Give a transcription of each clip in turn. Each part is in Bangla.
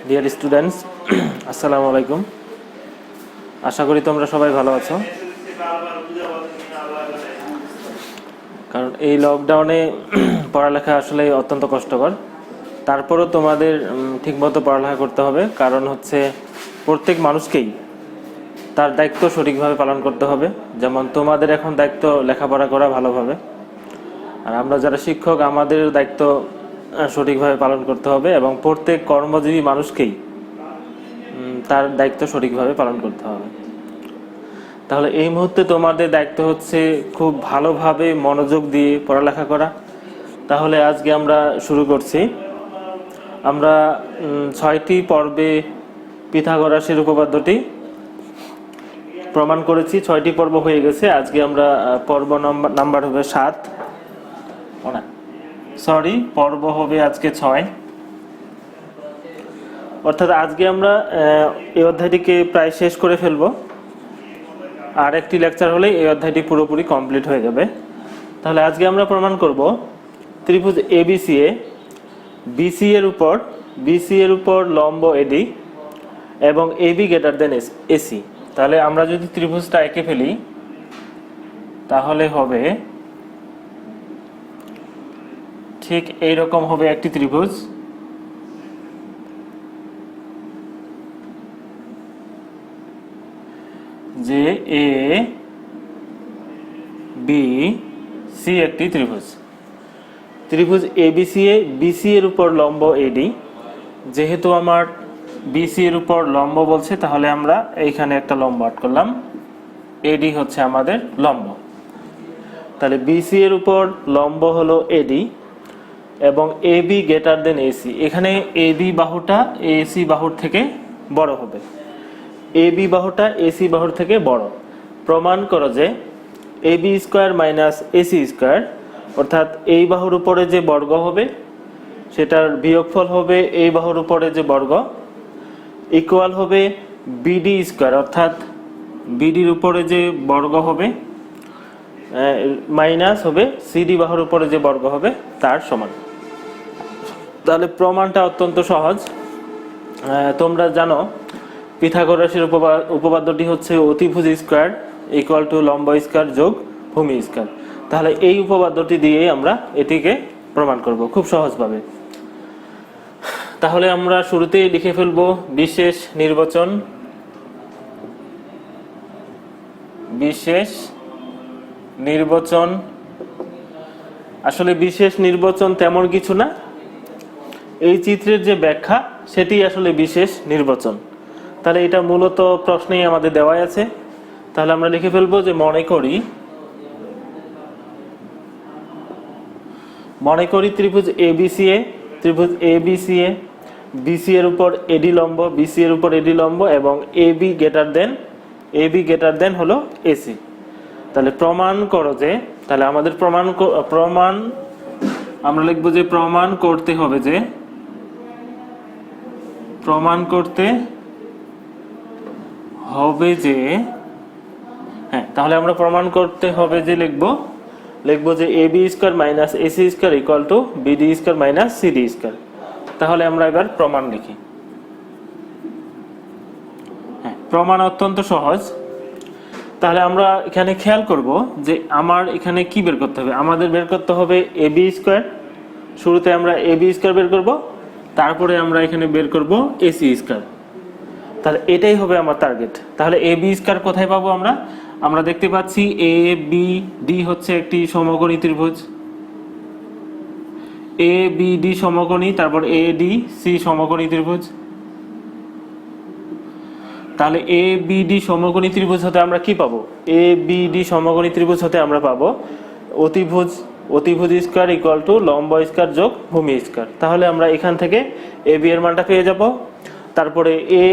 ডিয়ার স্টুডেন্টস, আসসালামু আলাইকুম। আশা করি তোমরা সবাই ভালো আছো। কারণ এই লকডাউনে পড়ালেখা আসলে অত্যন্ত কষ্টকর। তারপরও তোমাদের ঠিকমতো পড়ালেখা করতে হবে, কারণ হচ্ছে প্রত্যেক মানুষকেই তার দায়িত্ব সঠিকভাবে পালন করতে হবে। যেমন তোমাদের এখন দায়িত্ব লেখাপড়া করা ভালোভাবে, আর আমরা যারা শিক্ষক আমাদের দায়িত্ব সঠিকভাবে পালন করতে হবে, এবং প্রত্যেক কর্মজীবী মানুষকেই তার দায়িত্ব সঠিকভাবে পালন করতে হবে। তাহলে এই মুহূর্তে তোমাদের দায়িত্ব হচ্ছে খুব ভালোভাবে মনোযোগ দিয়ে পড়ালেখা করা। তাহলে আজকে আমরা শুরু করছি। আমরা 6টি পর্বে পিথাগোরাসের উপপাদ্যটি প্রমাণ করেছি। 6টি পর্ব হয়ে গেছে। আজকে আমরা পর্ব নাম্বার হবে 7, পর্ব হবে আজকে 6। অর্থাৎ আজকে আমরা এই অধ্যায়টিকে প্রায় শেষ করে ফেলবো। আর একটি লেকচার হলে এই অধ্যায়টি পুরোপুরি কমপ্লিট হয়ে যাবে। তাহলে আজকে আমরা প্রমাণ করব ত্রিভুজ এবিসিএ, বিসি এর উপর লম্ব এডি এবং এবি গ্রেটার দেন এসি। তাহলে আমরা যদি ত্রিভুজটা এঁকে ফেলি তাহলে হবে ঠিক এইরকম হবে একটি ত্রিভুজ। যে এ বি সি একটি ত্রিভুজ এবিসিএ, বিসি এর উপর লম্ব এডি। যেহেতু আমার বিসি এর উপর লম্ব বলছে, তাহলে আমরা এইখানে একটা লম্ব আট করলাম। এডি হচ্ছে আমাদের লম্ব। তাহলে বিসি এর উপর লম্ব হলো এডি এবং এবি গ্রেটার দেন এসি। এখানে এবি বাহুটা এসি বাহুর থেকে বড় হবে। এবি বাহুটা এসি বাহুর থেকে বড়। প্রমাণ করো যে AB square minus AC square, অর্থাৎ এই বাহুর উপরে যে বর্গ হবে সেটার বিয়োগফল হবে এই বাহুর উপরে যে বর্গ, ইকুয়াল হবে বিডি স্কোয়ার, অর্থাৎ বিডির উপরে যে বর্গ হবে মাইনাস হবে সিডি বাহুর উপরে যে বর্গ হবে তার সমান। তাহলে প্রমাণটা অত্যন্ত সহজ। তোমরা জানো পিথাগোরাসের উপপাদ্যটি হচ্ছে অতিভুজ স্কোয়ার ইকুয়াল টু লম্ব স্কোয়ার যোগ ভূমি স্কোয়ার। তাহলে এই উপপাদ্যটি দিয়ে আমরা এটিকে প্রমাণ করব খুব সহজভাবে। তাহলে আমরা শুরুতেই লিখে ফেলব বিশেষ নির্বাচন। আসলে বিশেষ নির্বাচন তেমন কিছু না, এই চিত্রের যে ব্যাখ্যা সেটি আসলে বিশেষ নির্বাচন। তাহলে এটা মূলত প্রশ্নেই আমাদের দেওয়া আছে। তাহলে আমরা লিখে ফেলবো যে মনে করি ত্রিভুজ এবিসিএ, বিসি এর উপর এডি লম্ব এবং এবি গ্রেটার দেন হলো এসি। তাহলে প্রমাণ করো যে, তাহলে আমাদের প্রমাণ আমরা লিখবো যে প্রমাণ করতে হবে যে তাহলে আমরা প্রমাণ করতে হবে যে লিখবো যে AB square minus AC square equal to BD square minus CD square. তাহলে আমরা এবার প্রমাণ লিখি। প্রমাণ অত্যন্ত সহজ। তাহলে আমরা এখানে খেয়াল করব যে আমার এখানে কি বের করতে হবে। আমাদের বের করতে হবে এবি স্কোয়ার। শুরুতে আমরা এবি স্কোয়ার বের করব, তারপরে আমরা এখানে বের করব এসি স্কোয়ার। তাহলে এটাই হবে আমার টার্গেট। তাহলে এবি স্কোয়ার কোথায় পাবো? আমরা দেখতে পাচ্ছি এ বি ডি হচ্ছে একটি সমকোণী ত্রিভুজ। এ বি ডি সমকোণী, তারপর এ ডি সি সমকোণী ত্রিভুজ। তাহলে এ বি ডি সমকোণী ত্রিভুজ হতে আমরা কি পাবো? এ বি ডি সমকোণী ত্রিভুজ হতে আমরা পাবো অতিভুজ স্কোয়ার ইকুয়াল টু লম্ব স্কোয়ার যোগ ভূমি স্কোয়ার। তাহলে আমরা এখান থেকে এ বি এর মানটা পেয়ে যাব। তারপরে এ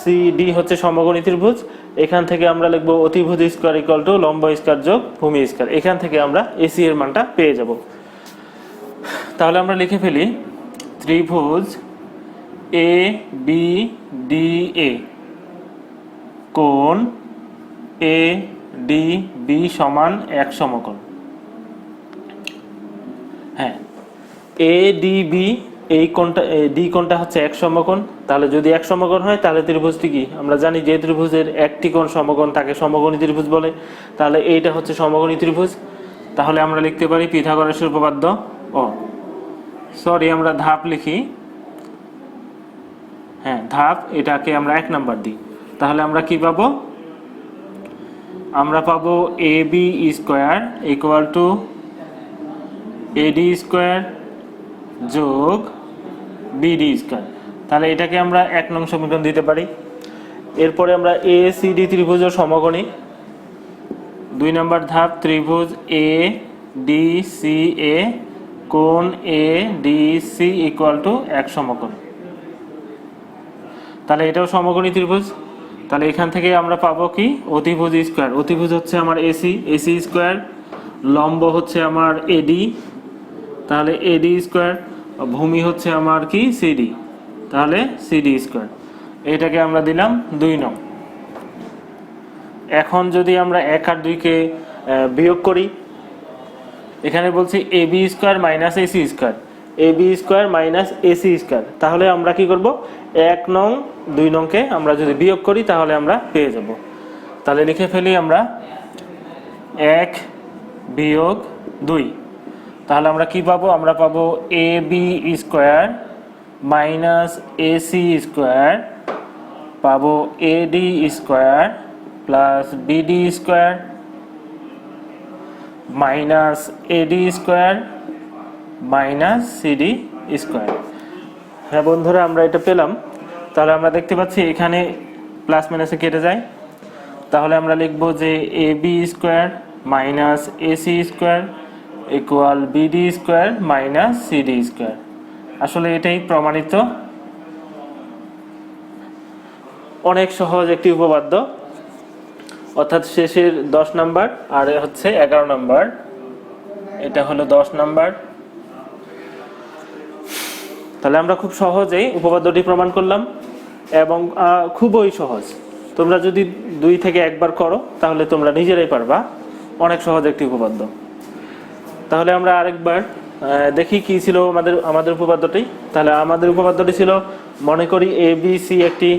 সি ডি হচ্ছে সমকোণী ত্রিভুজ, এখান থেকে আমরা লিখবো অতিভুজ স্কোয়ার ইকুয়াল টু লম্ব স্কোয়ার যোগ ভূমি স্কোয়ার। এখান থেকে আমরা এসি এর মানটা পেয়ে যাব। তাহলে আমরা লিখে ফেলি ত্রিভুজ এ বি ডি এ, কোণ এ ডি বি সমান এক সমকোণ। এ ডি বি এই কোণটা ডি কোণটা হচ্ছে এক সমকোণ, তাহলে যদি এক সমকোণ হয় তাহলে ত্রিভুজটি কি, আমরা জানি যে ত্রিভুজের একটি কোণ সমকোণ তাকে সমকোণী ত্রিভুজ বলে, তাহলে এইটা হচ্ছে সমকোণী ত্রিভুজ। তাহলে আমরা লিখতে পারি পিথাগোরাসের উপপাদ্য, ও সরি আমরা ধাপ লিখি, হ্যাঁ ধাপ, এটাকে আমরা 1 নাম্বার দিই। তাহলে আমরা কি পাবো, আমরা পাবো A B square equal to AD square যোগ বিডি স্কোয়ার। তাহলে এটাকে আমরা 1 নং সমীকরণ দিতে পারি। এরপরে আমরা এ সি ডি ত্রিভুজের সমকোণী, 2 নম্বর ধাপ, ত্রিভুজ এ ডি সি এ কোণ A D C equal to 1 সমকোণ। তাহলে এটাও সমকোণী ত্রিভুজ। তাহলে এখান থেকে আমরা পাবো কি, অতিভুজ স্কোয়ার, অতিভুজ হচ্ছে আমার এসি, এসি স্কোয়ার, লম্ব হচ্ছে আমার এডি, তাহলে এডি স্কোয়ার, ভূমি হচ্ছে আমার কি সিডি, তাহলে সিডি স্কোয়ার। এটাকে আমরা দিলাম 2 নং। এখন যদি আমরা 1 আর 2 কে বিয়োগ করি, এখানে বলছি A B square minus AC square, A B square minus AC square. তাহলে আমরা কি করব, 1 নং 2 নংকে আমরা যদি বিয়োগ করি তাহলে আমরা পেয়ে যাব। তাহলে লিখে ফেলি আমরা 1 বিয়োগ 2। তাহলে আমরা কি পাবো, আমরা পাবো A B square minus AC square, পাবো AD square plus BD square minus AD square minus CD square. হ্যাঁ বন্ধুরা, আমরা এটা পেলাম। তাহলে আমরা দেখতে পাচ্ছি এখানে প্লাস মাইনাসে কেটে যায়। তাহলে আমরা লিখব যে A B square minus AC square equal BD square minus CD square. আসলে এটাই প্রমাণিত, অনেক সহজ একটি উপপাদ্য, অর্থাৎ শেষের 10 নাম্বার আর হচ্ছে 11 নাম্বার, এটা হলো 10 নাম্বার। তাহলে আমরা খুব সহজেই উপপাদ্যটি প্রমাণ করলাম এবং খুবই সহজ। তোমরা যদি 2 থেকে 1 বার করো তাহলে তোমরা নিজেরাই পারবা, অনেক সহজ একটি উপপাদ্য। তাহলে আমরা আরেকবার দেখি কি ছিল আমাদের উপপাদ্যটি। তাহলে আমাদের উপপাদ্যটি ছিল, মনে করি এ বি সি একটি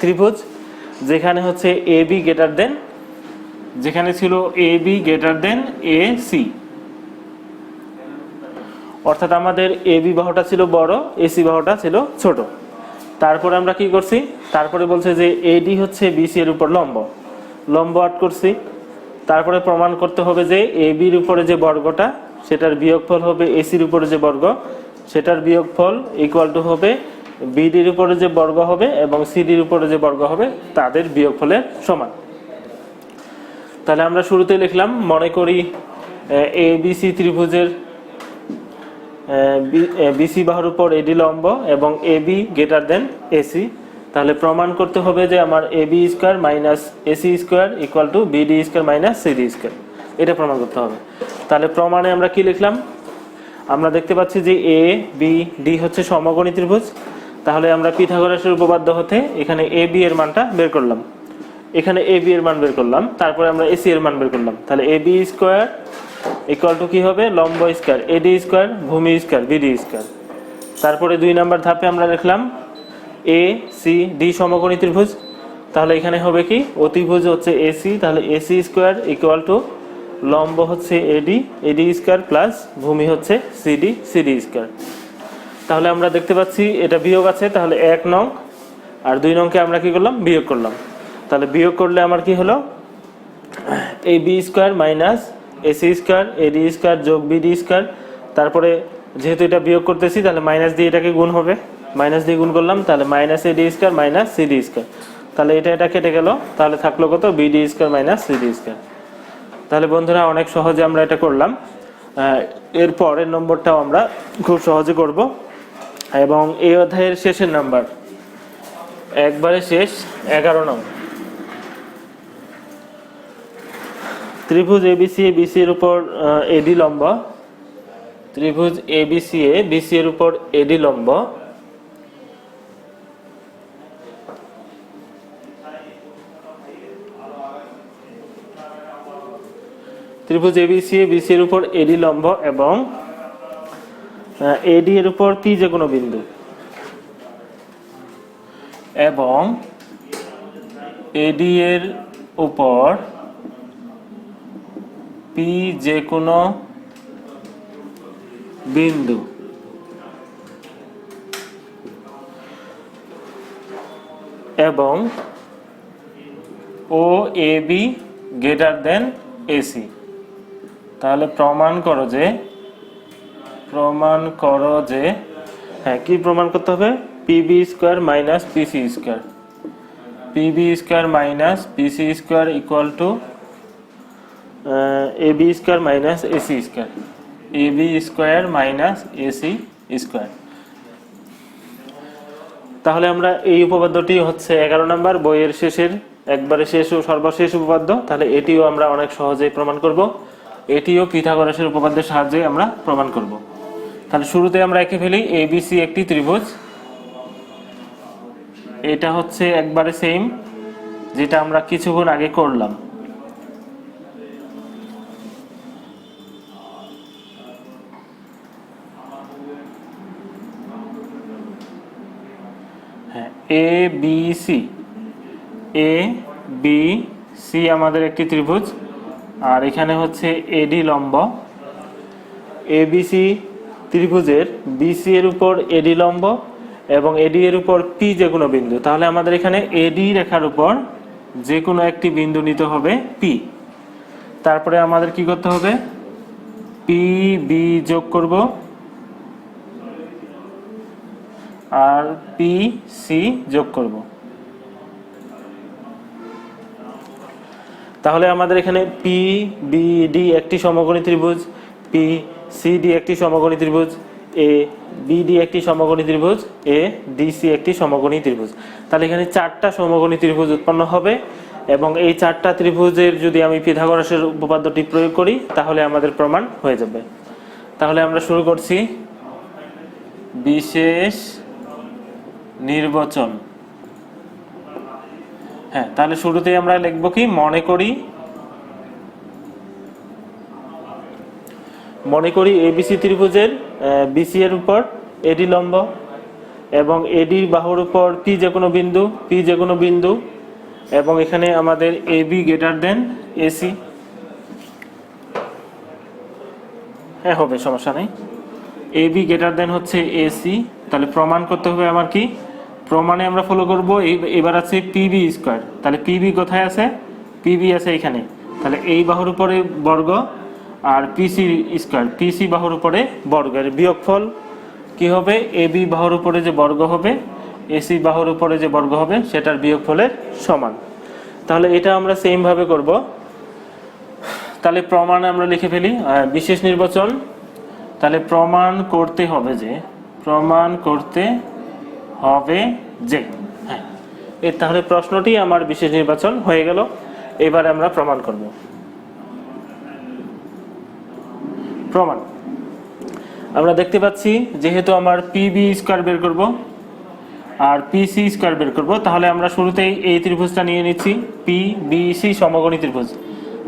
ত্রিভুজ, যেখানে হচ্ছে এ বি গ্রেটার দেন, যেখানে ছিল A B greater than A C, অর্থাৎ আমাদের এ বি বাহুটা ছিল বড়, এসি বাহুটা ছিল ছোট। তারপরে আমরা কি করছি, তারপরে বলছে যে এডি হচ্ছে বিসি এর উপর লম্ব, লম্ব আট করছি। তারপরে প্রমাণ করতে হবে যে এ বির উপরে যে বর্গটা সেটার বিয়োগফল হবে এসির উপরে যে বর্গ সেটার বিয়োগফল ইকুয়াল টু হবে বিডির উপরে যে বর্গ হবে এবং সিডির উপরে যে বর্গ হবে তাদের বিয়োগফলের সমান। তাহলে আমরা শুরুতে লিখলাম, মনে করি এ বিসি ত্রিভুজের বিসি বাহুর উপর এডি লম্ব এবং A B greater than AC. তাহলে প্রমাণ করতে হবে যে আমার A B square minus AC square equal to BD square minus CD square, এটা প্রমাণ করতে হবে। তাহলে প্রমাণে আমরা কি লিখলাম, আমরা দেখতে পাচ্ছি যে এ বি ডি হচ্ছে সমকোণী ত্রিভুজ। তাহলে আমরা পিথাগোরাসের উপপাদ্য হতে এখানে এ বি এর মানটা বের করলাম, এখানে এ বি এর মান বের করলাম, তারপরে আমরা এসি এর মান বের করলাম। তাহলে এ বি স্কোয়ার ইকুয়াল টু কি হবে, লম্ব স্কোয়ার এডি স্কোয়ার ভূমি স্কোয়ার বিডি স্কোয়ার। তারপরে 2 নম্বর ধাপে আমরা লিখলাম এ সি ডি সমকোণী ত্রিভুজ। তাহলে এখানে হবে কি, অতিভুজ হচ্ছে এসি, তাহলে এসি স্কোয়ার ইকুয়াল টু লম্ব হচ্ছে এডি, এডি স্কোয়ার প্লাস ভূমি হচ্ছে সিডি, সিডি স্কোয়ার। তাহলে আমরা দেখতে পাচ্ছি এটা বিয়োগ আছে, তাহলে 1 নং আর 2 নংকে আমরা কি করলাম, বিয়োগ করলাম। তাহলে বিয়োগ করলে আমার কি হলো, A B square minus AC square AD square যোগ বিডি স্কোয়ার। তারপরে যেহেতু এটা বিয়োগ করতেছি তাহলে মাইনাস দিয়ে এটাকে গুণ হবে, মাইনাস দিয়ে গুণ করলাম, তাহলে minus AD square minus CD square. তাহলে এটা কেটে গেল, তাহলে থাকলো কত, BD square minus CD square. তাহলে বন্ধুরা অনেক সহজে আমরা এটা করলাম। এর পরের নম্বরটাও আমরা খুব সহজে করব এবং এই অধ্যায়ের শেষের নাম্বার, একবারে শেষ 11 নং। ত্রিভুজ এবিসি বিসি এর উপর এডি লম্ব, ত্রিভুজ এবিসি বিসি এর উপর এডি লম্ব। ত্রিভুজ এবিসি বিসি এর উপর এডি লম্ব এবং এডি এর উপর পি যে কোনো বিন্দু এবং এডি এর উপর পি যে কোনো বিন্দু এবং ও A B greater than AC. তাহলে প্রমাণ করো যে হ্যাঁ কি প্রমাণ করতে হবে, PB square minus PC square, PB square minus PC square equal to AB square minus AC square, AB square minus AC square. তাহলে আমরা এই উপপাদ্যটি হচ্ছে 11 নম্বর বইয়ের শেষের একবারে শেষ ও সর্বশেষ উপপাদ্য। তাহলে এটিও আমরা অনেক সহজেই প্রমাণ করব, এটিও পিথাগোরাসের উপপাদ্যের সাহায্যে আমরা প্রমাণ করব। তাহলে শুরুতে আমরা এঁকে ফেলি এবিসি একটি ত্রিভুজ। এটা হচ্ছে একবারে সেম যেটা আমরা কিছুক্ষণ আগে করলাম। হ্যাঁ এ বি সি আমাদের একটি ত্রিভুজ, আর এখানে হচ্ছে এডি লম্ব। এবিসি ত্রিভুজের বিসি এর উপর এডি লম্ব এবং এডি এর উপর পি যে কোনো বিন্দু। তাহলে আমাদের এখানে এডি রেখার উপর যে কোনো একটি বিন্দু নিতে হবে পি। তারপরে আমাদের কি করতে হবে, পি বি যোগ করব আর পি সি যোগ করব। তাহলে আমাদের এখানে পি বি ডি একটি সমকোণী ত্রিভুজ, পি সি ডি একটি সমকোণী ত্রিভুজ, এ বি ডি একটি সমকোণী ত্রিভুজ, এ ডি সি একটি সমকোণী ত্রিভুজ। তাহলে এখানে 4টা সমকোণী ত্রিভুজ উৎপন্ন হবে এবং এই 4টা ত্রিভুজের যদি আমি পিথাগোরাসের উপপাদ্যটি প্রয়োগ করি তাহলে আমাদের প্রমাণ হয়ে যাবে। তাহলে আমরা শুরু করছি বিশেষ নির্বাচন। হ্যাঁ তাহলে শুরুতেই আমরা লিখব কি, মনে করি এবিসি ত্রিভুজের বিসি এর উপর এডি লম্ব এবং এডি বাহুর উপর পি যে কোনো বিন্দু এবং এখানে আমাদের এবি গ্রেটার দেন এসি। হ্যাঁ হবে, সমস্যা নেই। এবি গ্রেটার দেন হচ্ছে এসি। তাহলে প্রমাণ করতে হবে আমার কি, প্রমাণে আমরা ফলো করব এবার আছে পিবি স্কোয়ার। তাহলে পিবি কোথায় আছে, পিবি আছে এখানে। তাহলে এই বাহুর উপরে বর্গ আর পিসি স্কোয়ার, পিসি বাহুর উপরে বর্গের বিয়োগফল কি হবে, এবি বাহুর উপরে যে বর্গ হবে এসি বাহুর উপরে যে বর্গ হবে সেটার বিয়োগফলের সমান। তাহলে এটা আমরা সেম ভাবে করব। তাহলে প্রমাণে আমরা লিখে ফেলি বিশেষ নির্বাচন। তাহলে প্রমাণ করতে হবে যে হ্যাঁ এর তাহলে প্রশ্নটি আমার বিশেষ নির্বাচন হয়ে গেল। এবার আমরা প্রমাণ করব। প্রমাণ আমরা দেখতে পাচ্ছি যেহেতু আমার পিবি স্কোয়ার বের করব আর পিসি স্কোয়ার বের করব, তাহলে আমরা শুরুতেই এই ত্রিভুজটা নিয়ে নিচ্ছি পি বি সি সমকোণী ত্রিভুজ।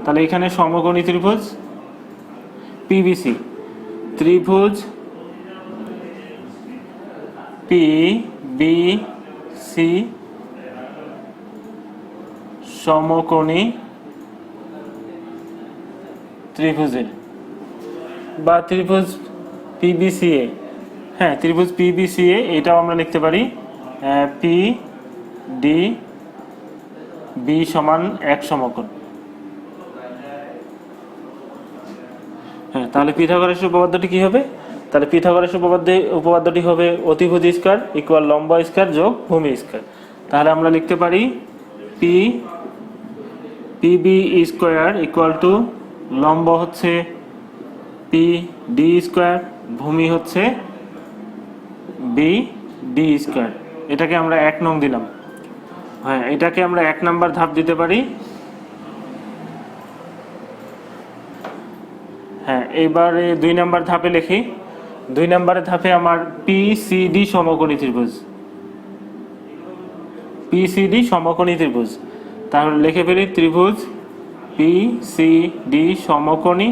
তাহলে এখানে সমকোণী ত্রিভুজ পিবিসি, ত্রিভুজ পি বি সি সমকোণী ত্রিভুজের বা ত্রিভুজ পিবিসিএ। হ্যাঁ ত্রিভুজ পিবিসিএ এটাও আমরা লিখতে পারি পি ডি বি সমান এক সমকোণ। হ্যাঁ তাহলে পিথাগোরাসের উপপাদ্যটি কি হবে, তাহলে পিথাগোরাসের উপপাদ্যটি হবে অতিভুজ স্কয়ার ইকুয়াল লম্ব স্কয়ার যোগ ভূমি স্কয়ার। তাহলে আমরা লিখতে পারি P PB square equal two লম্ব হচ্ছে পি ডি স্কয়ার, ভূমি হচ্ছে বি ডি স্কয়ার। এটাকে আমরা 1 নং দিলাম। হ্যাঁ এটাকে আমরা 1 নাম্বার ধাপ দিতে পারি। হ্যাঁ এবারে 2 নাম্বার ধাপে লিখি। 2 নাম্বারের ধাপে আমার পিসিডি সমকোণী ত্রিভুজ, পিসিডি সমকোণী ত্রিভুজ। তাহলে লিখে ফেলি ত্রিভুজ পিসিডি সমকোণী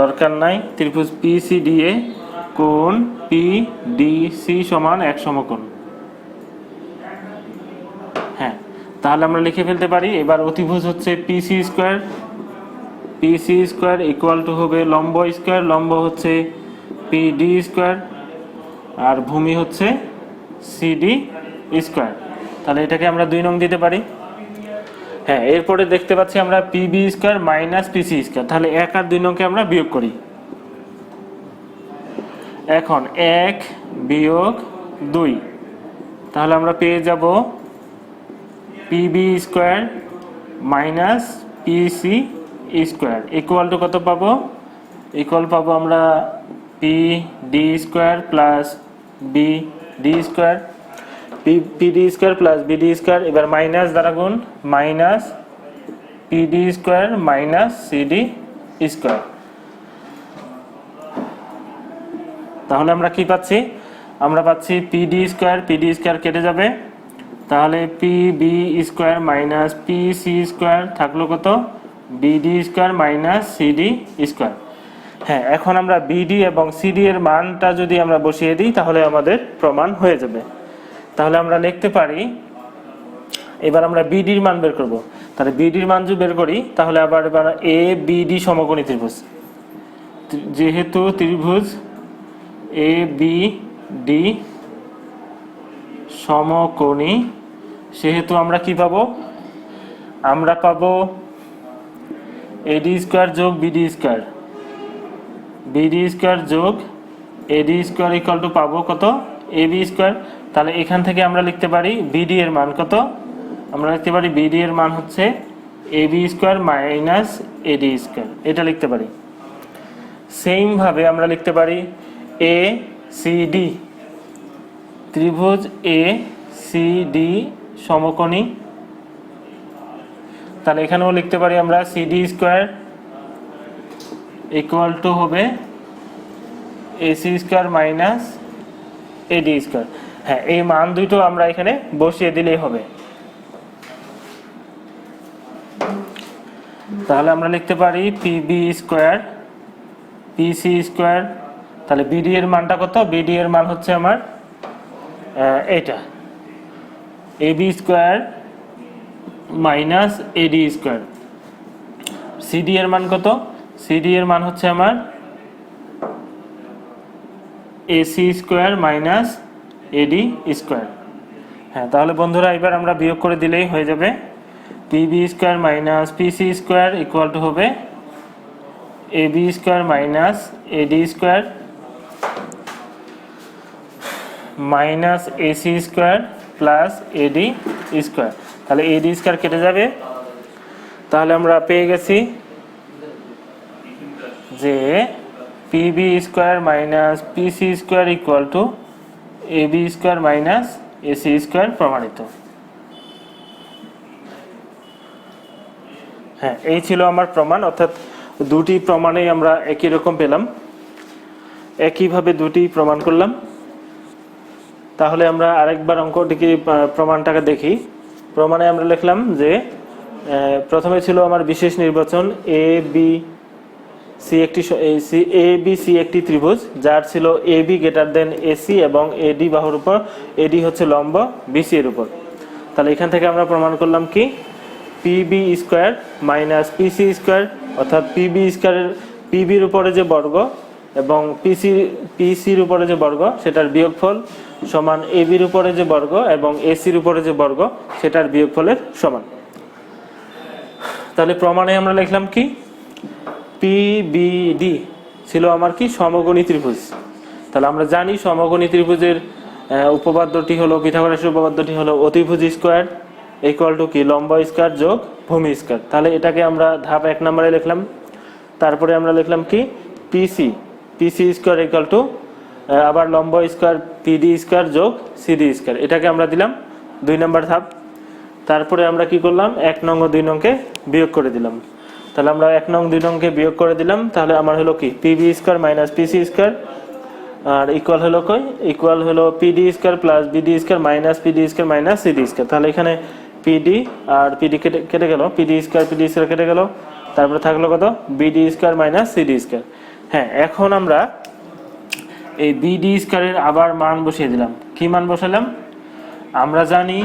দরকার নাই। ত্রিভুজ PCDA কোণ PDC সমান এক সমকোণ। হ্যাঁ, তাহলে আমরা লিখে ফেলতে পারি। এবার অতিভুজ হচ্ছে PC square, PC square equal two হবে লম্ব স্কয়ার, লম্ব হচ্ছে PD স্কয়ার, আর ভূমি হচ্ছে CD স্কয়ার। তাহলে এটাকে আমরা 2 নং দিতে পারি। হ্যাঁ, এরপরে দেখতে পাচ্ছি আমরা PB square minus PC square. তাহলে 1 আর 2 নংকে আমরা বিয়োগ করি। এখন 1 বিয়োগ 2, তাহলে আমরা পেয়ে যাব PB square minus PC square equal two কত পাবো? ইকুয়াল পাবো আমরা PD square plus BD square, PD square plus BD square. এবার মাইনাস দ্বারা গুণ, minus PD square minus CD square. তাহলে আমরা কি পাচ্ছি? আমরা পাচ্ছি PD স্কয়ার, PD স্কয়ার কেটে যাবে, তাহলে PB square minus PC square থাকলো কত? BD square minus CD square. হ্যাঁ, এখন আমরা BD এবং CD এর মানটা যদি আমরা বসিয়ে দিই তাহলে আমাদের প্রমাণ হয়ে যাবে। তাহলে আমরা লিখতে পারি, এবার আমরা BD এর মান বের করব। তাহলে BD এর মান যদি বের করি তাহলে আবার ABD সমকোণী ত্রিভুজ, যেহেতু ত্রিভুজ ABD সমকোণী সেহেতু আমরা কি পাবো? আমরা পাবো AD স্কয়ার যোগ BD স্কয়ার, BD স্কয়ার যোগ AD স্কয়ার ইকুয়াল টু পাবো কত? AB square. তাহলে এখান থেকে আমরা লিখতে পারি BD এর মান কত? আমরা লিখতে পারি BD এর মান হচ্ছে AB square minus AD square, এটা লিখতে পারি। সেম ভাবে আমরা লিখতে পারি ACD, ত্রিভুজ ACD সমকোণী। তাহলে এখানেও লিখতে পারি আমরা CD স্কয়ার ইকুয়াল টু হবে AC square minus AD square. হ্যাঁ, এই মান দুটো আমরা এখানে বসিয়ে দিলেই হবে। তাহলে আমরা লিখতে পারি PB স্কয়ার PC স্কয়ার। তাহলে BD এর মানটা কত? BD এর মান হচ্ছে আমার এটা AB square minus AD square. CD এর মান কত? CD এর মান হচ্ছে আমার AC square minus AD square. হ্যাঁ, তাহলে বন্ধুরা এবার আমরা বিয়োগ করে দিলেই হয়ে যাবে। PB square minus PC square equal two হবে AB square minus AD square minus AC square plus AD square. তাহলে AD স্কয়ার কেটে যাবে। তাহলে আমরা পেয়ে গেছি যে PB square minus PC square equal two AB square minus AC square প্রমাণিত। হ্যাঁ, এই ছিল আমার প্রমাণ, অর্থাৎ দুটি প্রমাণেই আমরা একই রকম পেলাম, একইভাবে দুটি প্রমাণ করলাম। তাহলে আমরা আরেকবার অঙ্কটিকে প্রমাণটাকে দেখি। প্রমাণে আমরা লিখলাম যে প্রথমে ছিল আমার বিশেষ নির্বাচন ABC একটি ত্রিভুজ যার ছিল AB গ্রেটার দেন AC এবং AD বাহুর উপর, AD হচ্ছে লম্ব BC এর উপর। তাহলে এখান থেকে আমরা প্রমাণ করলাম কি? PB square minus PC square, অর্থাৎ PB স্কয়ারের PB এর উপরে যে বর্গ এবং PC এর উপরে যে বর্গ সেটার বিয়োগফল সমান AB এর উপরে যে বর্গ এবং AC এর উপরে যে বর্গ সেটার বিয়োগফলের সমান। তাহলে প্রমাণে আমরা লিখলাম কি? PBD ছিল আমার কি? সমকোণী ত্রিভুজ। তাহলে আমরা জানি সমকোণী ত্রিভুজের উপপাদ্যটি হলো, পিথাগোরাসের উপপাদ্যটি হলো অতিভুজ স্কয়ার ইকুয়াল টু কি? লম্ব স্কয়ার যোগ ভূমি স্কয়ার। তাহলে এটাকে আমরা ধাপ 1 নম্বরে লিখলাম। তারপরে আমরা লিখলাম কি? PC স্কয়ার ইকুয়াল টু আবার লম্ব স্কয়ার PD স্কয়ার যোগ CD স্কয়ার, এটাকে আমরা দিলাম 2 নম্বর ধাপ। তারপরে আমরা কি করলাম? 1 নং ও 2 নংকে বিয়োগ করে দিলাম। তাহলে আমরা 1 নং 2 নংকে বিয়োগ করে দিলাম। তাহলে আমার হলো কি? PB square minus PC square আর ইকুয়াল হলো কই? ইকুয়াল হলো PD square plus BD square minus PD square minus CD square. তাহলে এখানে PD আর PD কেটে গেল, PD স্কয়ার কেটে গেল। তারপরে থাকলো কত? BD square minus CD square. হ্যাঁ, এখন আমরা এই বিডি স্কয়ারের আবার মান বসিয়ে দিলাম। কি মান বসালাম? আমরা জানি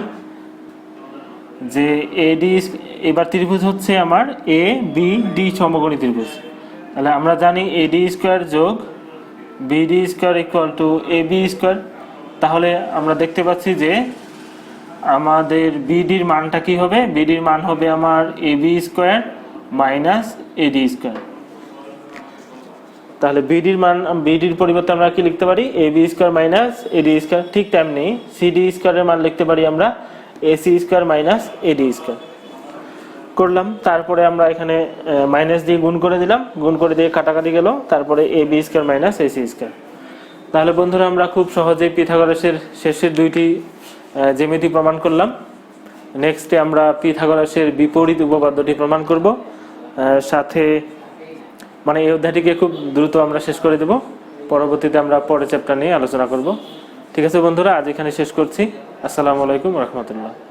যে এডি, এবার ত্রিভুজ হচ্ছে আমার এ বি ডি সমকোণী ত্রিভুজ। তাহলে আমরা জানি এডি স্কয়ার যোগ BD square equal to A B square. তাহলে আমরা দেখতে পাচ্ছি যে আমাদের বিডির মানটা কি হবে? বিডির মান হবে আমার A B square minus AD square. তাহলে বিডির মান, বিডির পরিবর্তে আমরা কি লিখতে পারি? A B square minus AD square. ঠিক তেমনি সিডি স্কয়ারের মান লিখতে পারি আমরা AC square minus AD square. করলাম, তারপরে আমরা এখানে মাইনাস দিয়ে গুণ করে দিলাম, গুণ করে দিয়ে কাটাকাটি গেল, তারপরে A B square minus AC square. তাহলে বন্ধুরা আমরা খুব সহজেই পিথাগোরাসের শেষের দুইটি জ্যামিতি প্রমাণ করলাম। নেক্সটে আমরা পিথাগোরাসের বিপরীত উপপাদ্যটি প্রমাণ করব। সাথে মানে এই অধ্যায়টিকে খুব দ্রুত আমরা শেষ করে দেব। পরবর্তীতে আমরা পরের চ্যাপ্টার নিয়ে আলোচনা করব। ঠিক আছে বন্ধুরা, আজ এখানে শেষ করছি। আসসালামু আলাইকুম ওয়া রাহমাতুল্লাহ।